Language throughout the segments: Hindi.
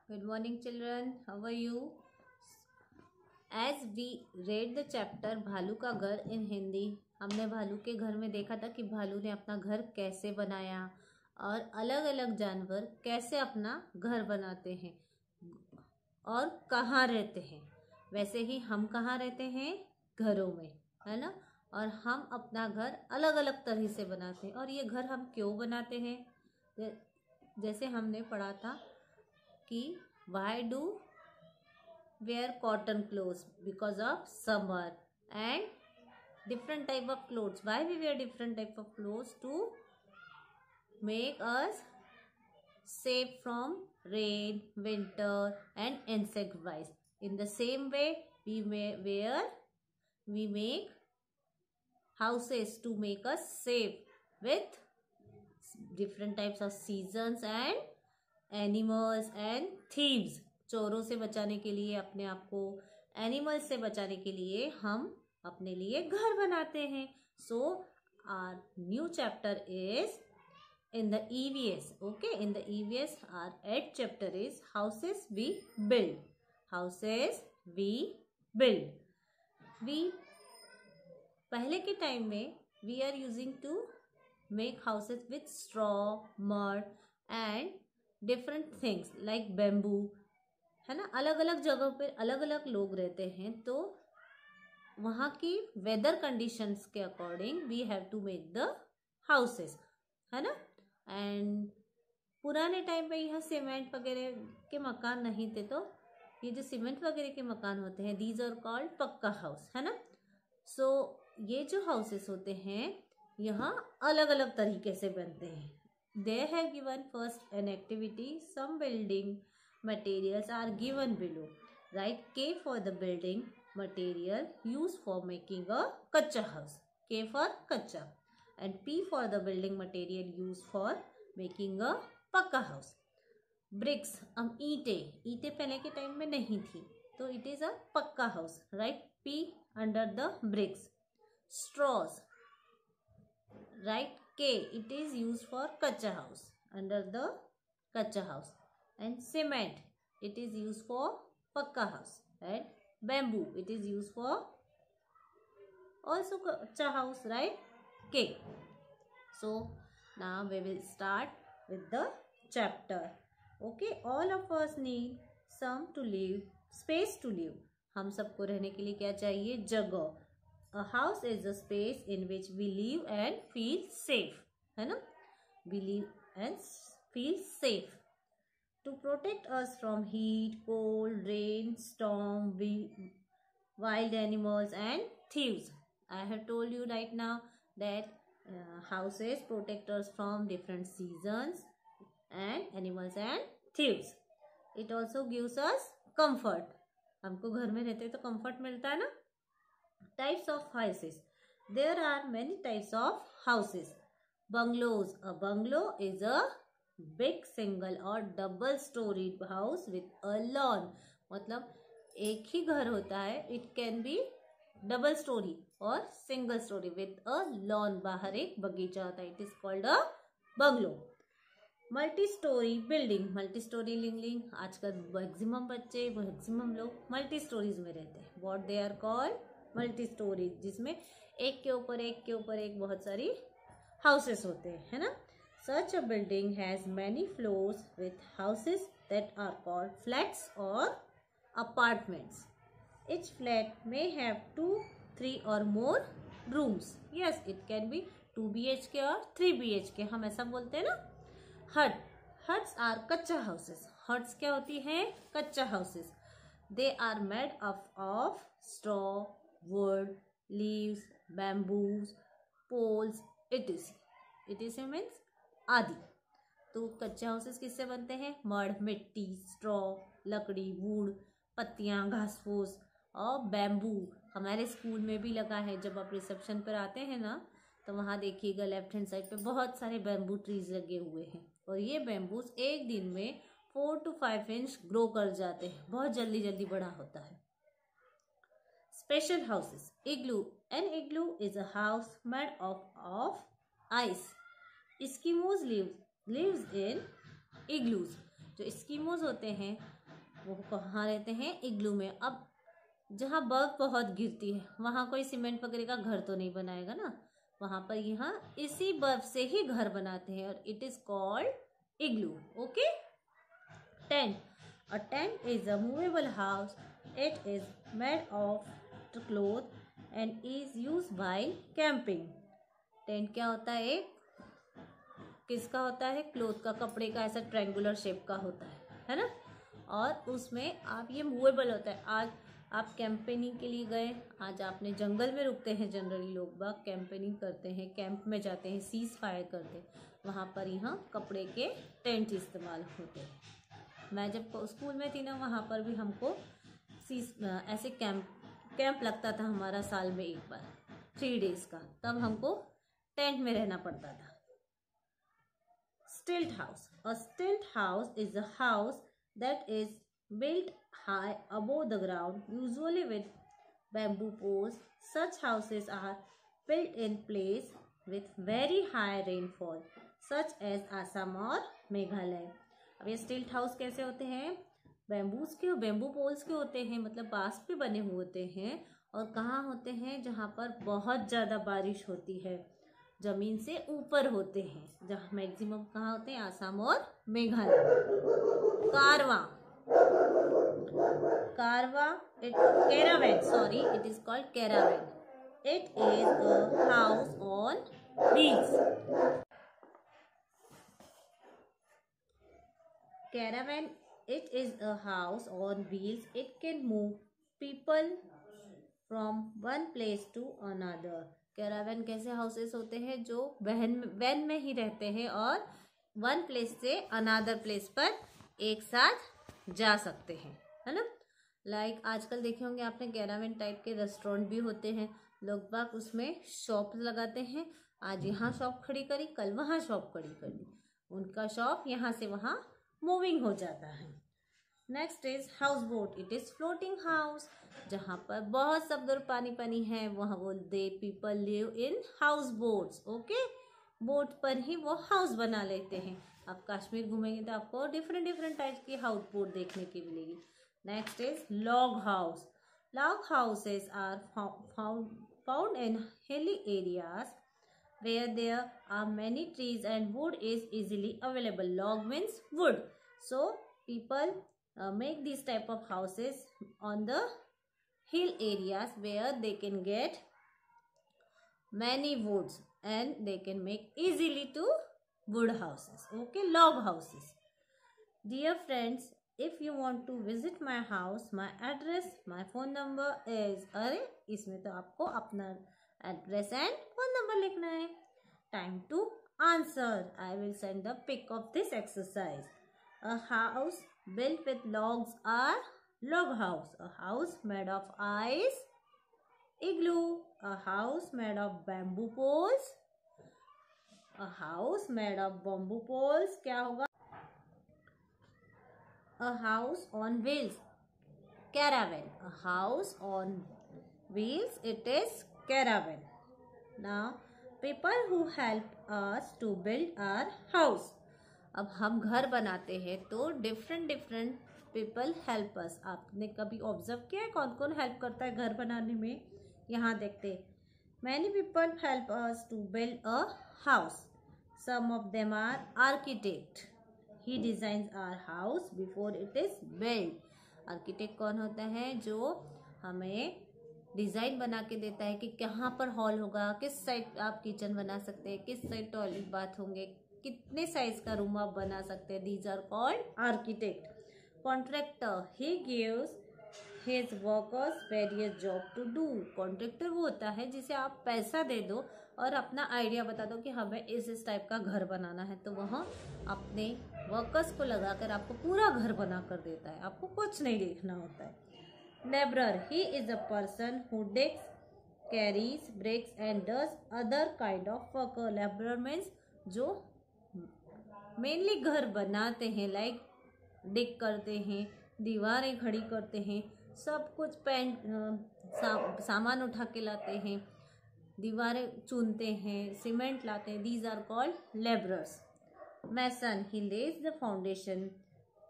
Good morning, children. How are you? As we read the chapter भालू का घर in हिंदी, हमने भालू के घर में देखा था कि भालू ने अपना घर कैसे बनाया और अलग अलग जानवर कैसे अपना घर बनाते हैं और कहाँ रहते हैं। वैसे ही हम कहाँ रहते हैं? घरों में, है ना। और हम अपना घर अलग अलग तरह से बनाते हैं। और ये घर हम क्यों बनाते हैं? जैसे हमने पढ़ा था कि why do wear cotton clothes? Because of summer. And different type of clothes. Why we wear different type of clothes? To make us safe from rain, winter and insect bites. In the same way, we make houses to make us safe with different types of seasons and animals and thieves. चोरों से बचाने के लिए, अपने आप को एनिमल्स से बचाने के लिए हम अपने लिए घर बनाते हैं। So our new chapter is in the EVS. Okay, in the EVS our 8th chapter is houses we build. Houses we build. We पहले के टाइम में we are using to make houses with straw, mud and different things like bamboo, है ना। अलग अलग जगह पे अलग अलग लोग रहते हैं, तो वहाँ की वेदर कंडीशंस के according we have to make the houses, है ना। एंड पुराने टाइम पे यहाँ सीमेंट वगैरह के मकान नहीं थे, तो ये जो सीमेंट वगैरह के मकान होते हैं दीज आर कॉल्ड पक्का हाउस, है ना। सो ये जो हाउसेस होते हैं यहाँ अलग अलग तरीके से बनते हैं। They have given first an activity. Some building materials are given below. Write K for the building material used for making a kacha house. K for kacha. And P for the building material used for making a pakka house. Bricks. ईंटें पहले के टाइम में नहीं थी, तो it is a pakka house. Write P under the bricks. Straws. Write K. It is used for kacha house, under the kacha house. And cement. It is used for pakka house. And bamboo. It is used for also kacha house, right? K. So now we will start with the chapter. Okay. All of us need some to live, space to live. हम सबको रहने के लिए क्या चाहिए? जगह। A house is a space in which we live and feel safe, है ना। We live and feel safe. To protect us from heat, cold, rain, storm, wild animals and thieves. I have told you right now that houses protect us from different seasons and animals and thieves. It also gives us comfort. हमको घर में रहते तो comfort मिलता है ना। Types of houses. There are many types of houses. Bungalows. A bungalow is a big single or double storied house with a lawn. मतलब एक ही घर होता है. It can be double story or single story with a lawn. बाहर एक बगीचा होता है. It is called a bungalow. Multi-story building. Multi-story building. आजकल मैक्सिमम लोग मल्टी स्टोरीज में रहते हैं. What they are called? Multi storeys, जिसमें एक के ऊपर एक बहुत सारी हाउसेस होते हैं, है ना। Such a building has many floors with houses that are called flats और apartments. Each flat may have 2, 3 or more rooms. Yes, it can be 2 BHK और 3 BHK. हम ऐसा बोलते हैं ना. Huts are कच्चा हाउसेस. Huts क्या होती हैं? कच्चा houses. They are made of straw, wood, leaves, bamboos, poles, etc means आदि. तो कच्चे हाउसेस किससे बनते हैं? मड, मिट्टी, स्ट्रॉ, लकड़ी, वुड, पत्तियां, घास फूस और बैम्बू. हमारे स्कूल में भी लगा है. जब आप रिसेप्शन पर आते हैं ना, तो वहाँ देखिएगा लेफ्ट हैंड साइड पे बहुत सारे बैम्बू ट्रीज लगे हुए हैं. और ये बैम्बूज एक दिन में 4 to 5 इंच ग्रो कर जाते हैं. बहुत जल्दी जल्दी बड़ा होता है. Special houses. Igloo. An igloo is a house made of ice. Eskimos lives in igloos. जो एस्किमोज होते हैं वो कहाँ रहते हैं? इग्लू में। अब जहाँ बर्फ बहुत गिरती है वहाँ कोई सीमेंट वगैरह का घर तो नहीं बनाएगा ना, वहाँ पर यहाँ इसी बर्फ से ही घर बनाते हैं और it is called igloo. Okay. Tent. A tent is a movable house. It is made of cloth and is use by camping. Tent क्या होता है? एक किसका होता है? क्लॉथ का, कपड़े का, ऐसा ट्रायंगुलर शेप का होता है ना। और उसमें आप ये मूवेबल होता है। आज आप कैंपेनिंग के लिए गए, आज आपने जंगल में रुकते हैं, जनरली लोग बाग कैंपेनिंग करते हैं, कैंप में जाते हैं, सीज फायर करते हैं, वहाँ पर यहाँ कपड़े के टेंट इस्तेमाल होते हैं। मैं जब स्कूल में थी ना, वहाँ पर भी हमको ऐसे कैंप लगता था हमारा साल में एक बार 3 डेज का, तब हमको टेंट में रहना पड़ता था। Stilt house. A stilt house is a house that is built high above the ground, usually with bamboo poles. Such houses are built in place with very high rainfall, such as Assam और मेघालय। अब ये स्टिल्ट हाउस कैसे होते हैं? बैम्बूज के, बैम्बू पोल्स के होते हैं, मतलब बांस पे बने हुए होते हैं। और कहाँ होते हैं? जहाँ पर बहुत ज़्यादा बारिश होती है, जमीन से ऊपर होते हैं। जहाँ मैक्सिमम कहाँ होते हैं? आसाम और मेघालय। कारवा। It is called caravan. It is a house on wheels. Caravan, it is a house on wheels. It can move people from one place to another. कैरावेन कैसे हाउसेस होते हैं? जो वैन में ही रहते हैं और वन प्लेस से अनदर प्लेस पर एक साथ जा सकते हैं, है ना। लाइक आजकल देखे होंगे आपने, कैरावेन टाइप के रेस्टोरेंट भी होते हैं। लोग बाग उसमें शॉप लगाते हैं, आज यहाँ शॉप खड़ी करी, कल वहाँ शॉप खड़ी कर दी, उनका शॉप यहाँ से वहाँ मूविंग हो जाता है। Next is house boat. It is floating house. जहाँ पर बहुत सब दूर पानी पानी है, वहाँ वो they people live in house boats. Okay, boat पर ही वो हाउस बना लेते हैं। आप कश्मीर घूमेंगे तो आपको डिफरेंट टाइप की हाउस बोट देखने की मिलेगी। Next is log house. Log houses are found in hilly areas where there are many trees and wood is easily available. Log means wood. So people make these type of houses on the hill areas where they can get many woods and they can make easily to wood houses. Okay, log houses. Dear friends, if you want to visit my house, my address, my phone number is, अरे इसमें तो आपको अपना एड्रेस एंड फोन नंबर लिखना है। Time to answer. I will send the pic of this exercise. A house built with logs are log house. A house made of ice, igloo. A house made of bamboo poles. A house made of bamboo poles क्या होगा? A house on wheels, caravan. A house on wheels, it is caravan. Now people who help us to build our house. अब हम घर बनाते हैं तो डिफरेंट पीपल हेल्प अस। आपने कभी ऑब्जर्व किया है कौन कौन हेल्प करता है घर बनाने में? यहाँ देखते हैं। Many people help us to build a house. Some of them are architect. He designs our house before it is build. Architect कौन होता है? जो हमें डिज़ाइन बना के देता है कि कहाँ पर हॉल होगा, किस साइड आप किचन बना सकते हैं, किस साइड टॉयलेट बाथ होंगे, कितने साइज का रूम आप बना सकते हैं। These are called architect. Contractor, he gives his workers various job to do. Contractor वो होता है जिसे आप पैसा दे दो और अपना आइडिया बता दो कि हमें इस टाइप का घर बनाना है, तो वह अपने वर्कर्स को लगाकर आपको पूरा घर बना कर देता है, आपको कुछ नहीं देखना होता है। Laborer, he is a person who digs, carries, breaks and does other kind of work. Laborer means जो मेनली घर बनाते हैं, लाइक डिग करते हैं, दीवारें खड़ी करते हैं, सब कुछ सामान उठा के लाते हैं, दीवारें चुनते हैं, सीमेंट लाते हैं। These are called laborers. Mason, he lays the foundation,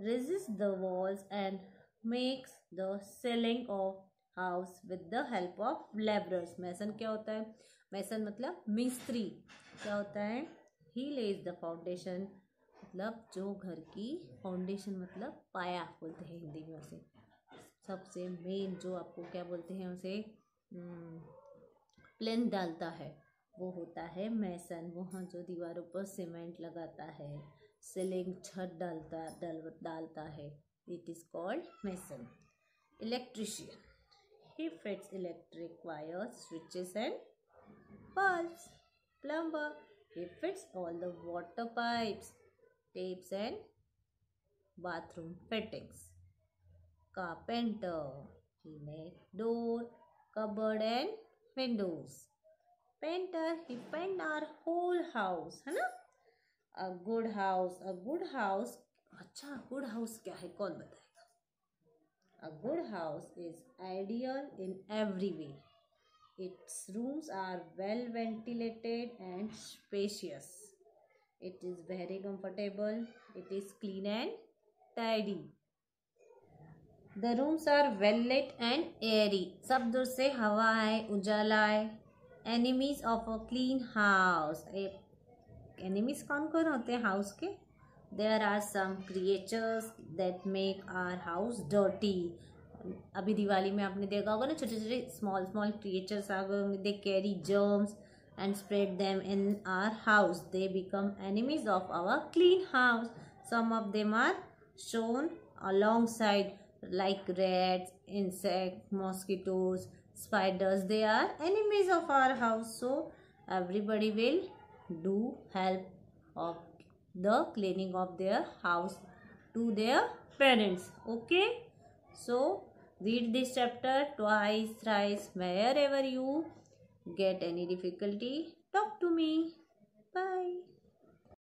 raises the walls and makes the selling of house with the help of laborers. मैसन क्या होता है? मैसन मतलब मिस्त्री. क्या होता है? He lays the foundation, मतलब जो घर की फाउंडेशन मतलब पाया बोलते हैं हिंदी में उसे. सबसे मेन जो आपको क्या बोलते हैं उसे प्लेन डालता है वो होता है मैसन. वहाँ जो दीवारों पर सीमेंट लगाता है, सीलिंग छत डालता है, it is called mason. Electrician, he fits electric wires, switches and bulbs. Plumber, he fits all the water pipes, tapes and bathroom fittings. Carpenter, he makes door, cupboard and windows. Painter, he paint our whole house, है ना. A good house, अच्छा good house क्या है कौन बताएगा? A good house is ideal in every way. Its rooms are well ventilated and spacious. It is very comfortable. It is clean and tidy. The rooms are well lit and airy. सब दूर से हवा आए, उजाला आए. Enemies of a clean house. Enemies कौन कौन होते हैं हाउस के? There are some creatures that make our house dirty. अभी दिवाली में आपने देखा होगा ना, छोटे छोटे स्मॉल क्रिएचर्स आ गए होंगे. They carry germs and spread them in our house. They become enemies of our clean house. Some of them are shown alongside, like rats, insects, mosquitoes, spiders. They are enemies of our house. So everybody will do help of the cleaning of their house to their parents. Okay, so read this chapter twice, thrice. Wherever you get any difficulty, talk to me. Bye.